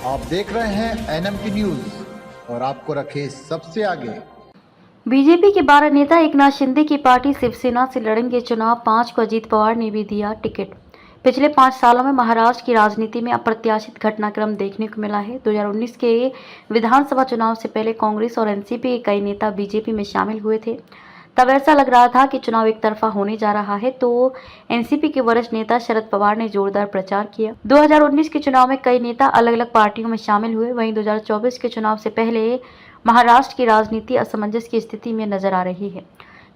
आप देख रहे हैं एनएमटी न्यूज और आपको रखे सबसे आगे। बीजेपी के 12 नेता एकनाथ शिंदे की पार्टी शिवसेना से लड़ेंगे चुनाव। 5 को अजीत पवार ने भी दिया टिकट। पिछले 5 सालों में महाराष्ट्र की राजनीति में अप्रत्याशित घटनाक्रम देखने को मिला है। 2019 के विधानसभा चुनाव से पहले कांग्रेस और एनसीपी के कई नेता बीजेपी में शामिल हुए थे। तब ऐसा लग रहा था कि चुनाव एक तरफा होने जा रहा है, तो एनसीपी के वरिष्ठ नेता शरद पवार ने जोरदार प्रचार किया। 2019 के चुनाव में कई नेता अलग अलग पार्टियों में शामिल हुए। वहीं 2024 के चुनाव से पहले महाराष्ट्र की राजनीति असमंजस की स्थिति में नजर आ रही है।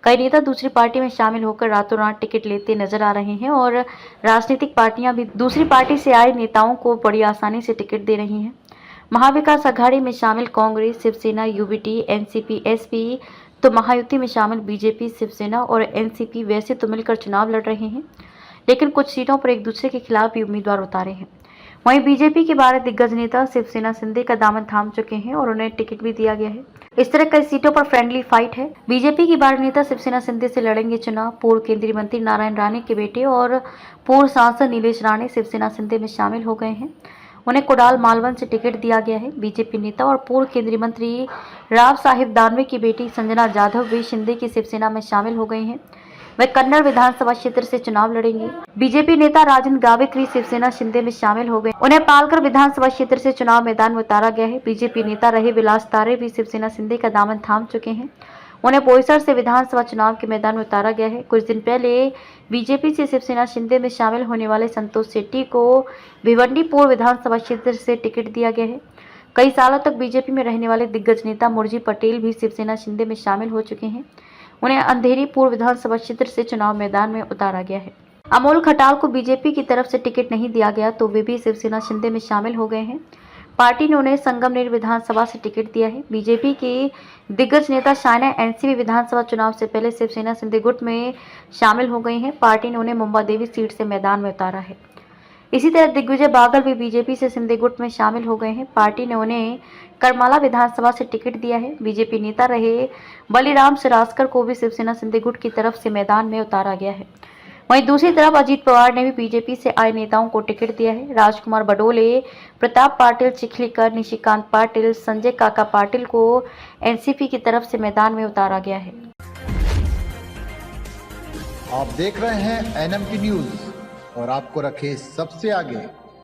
कई नेता दूसरी पार्टी में शामिल होकर रातों रात टिकट लेते नजर आ रहे हैं और राजनीतिक पार्टियां भी दूसरी पार्टी से आए नेताओं को बड़ी आसानी से टिकट दे रही हैं। महाविकास अघाड़ी में शामिल Congress, Shiv Sena, UBT, NCP, SP, तो महायुति में शामिल बीजेपी, शिवसेना और एनसीपी वैसे तो मिलकर चुनाव लड़ रहे हैं, लेकिन कुछ सीटों पर एक दूसरे के खिलाफ भी उम्मीदवार उतारे हैं। वहीं बीजेपी के 12 दिग्गज नेता शिवसेना शिंदे का दामन थाम चुके हैं और उन्हें टिकट भी दिया गया है। इस तरह कई सीटों पर फ्रेंडली फाइट है। बीजेपी के 12 नेता शिवसेना शिंदे से लड़ेंगे चुनाव। पूर्व केंद्रीय मंत्री नारायण राणे के बेटे और पूर्व सांसद नीलेश राणे शिवसेना शिंदे में शामिल हो गए हैं। उन्हें कोडाल मालवन से टिकट दिया गया है। बीजेपी नेता और पूर्व केंद्रीय मंत्री राव साहिब दानवे की बेटी संजना जाधव भी शिंदे की शिवसेना में शामिल हो गई हैं। वे कन्नड़ विधानसभा क्षेत्र से चुनाव लड़ेंगे। बीजेपी नेता राजेंद्र गावित भी शिवसेना शिंदे में शामिल हो गए। उन्हें पालकर विधानसभा क्षेत्र से चुनाव मैदान में उतारा गया है। बीजेपी नेता रहे विलास तारे भी शिवसेना शिंदे का दामन थाम चुके हैं। उन्हें बोईसर से विधानसभा चुनाव के मैदान में उतारा गया है। कुछ दिन पहले बीजेपी से शिवसेना शिंदे में शामिल होने वाले संतोष शेट्टी को भिवंडी पूर्व विधानसभा क्षेत्र से टिकट दिया गया है। कई सालों तक बीजेपी में रहने वाले दिग्गज नेता मुरजी पटेल भी शिवसेना शिंदे में शामिल हो चुके हैं। उन्हें अंधेरी पूर्व विधानसभा क्षेत्र से चुनाव मैदान में उतारा गया है। अमोल खटाल को बीजेपी की तरफ से टिकट नहीं दिया गया, तो वे भी शिवसेना शिंदे में शामिल हो गए हैं। पार्टी ने उन्हें संगमनेर विधानसभा से टिकट दिया है। बीजेपी की दिग्गज नेता शायना एनसीपी विधानसभा चुनाव से पहले शिवसेना शिंदे गुट में शामिल हो गई हैं। पार्टी ने उन्हें मुंबा देवी सीट से मैदान में उतारा है। इसी तरह दिग्विजय बागल भी बीजेपी से शिंदे गुट में शामिल हो गए हैं। पार्टी ने उन्हें करमाला विधानसभा से टिकट दिया है। बीजेपी नेता रहे बलीराम सिरास्कर को भी शिवसेना शिंदे गुट की तरफ से मैदान में उतारा गया है। वहीं दूसरी तरफ अजीत पवार ने भी बीजेपी से आए नेताओं को टिकट दिया है। राजकुमार बडोले, प्रताप पाटिल चिखलीकर, निशिकांत पाटिल, संजय काका पाटिल को एनसीपी की तरफ से मैदान में उतारा गया है। आप देख रहे हैं एनएमटी न्यूज और आपको रखे सबसे आगे।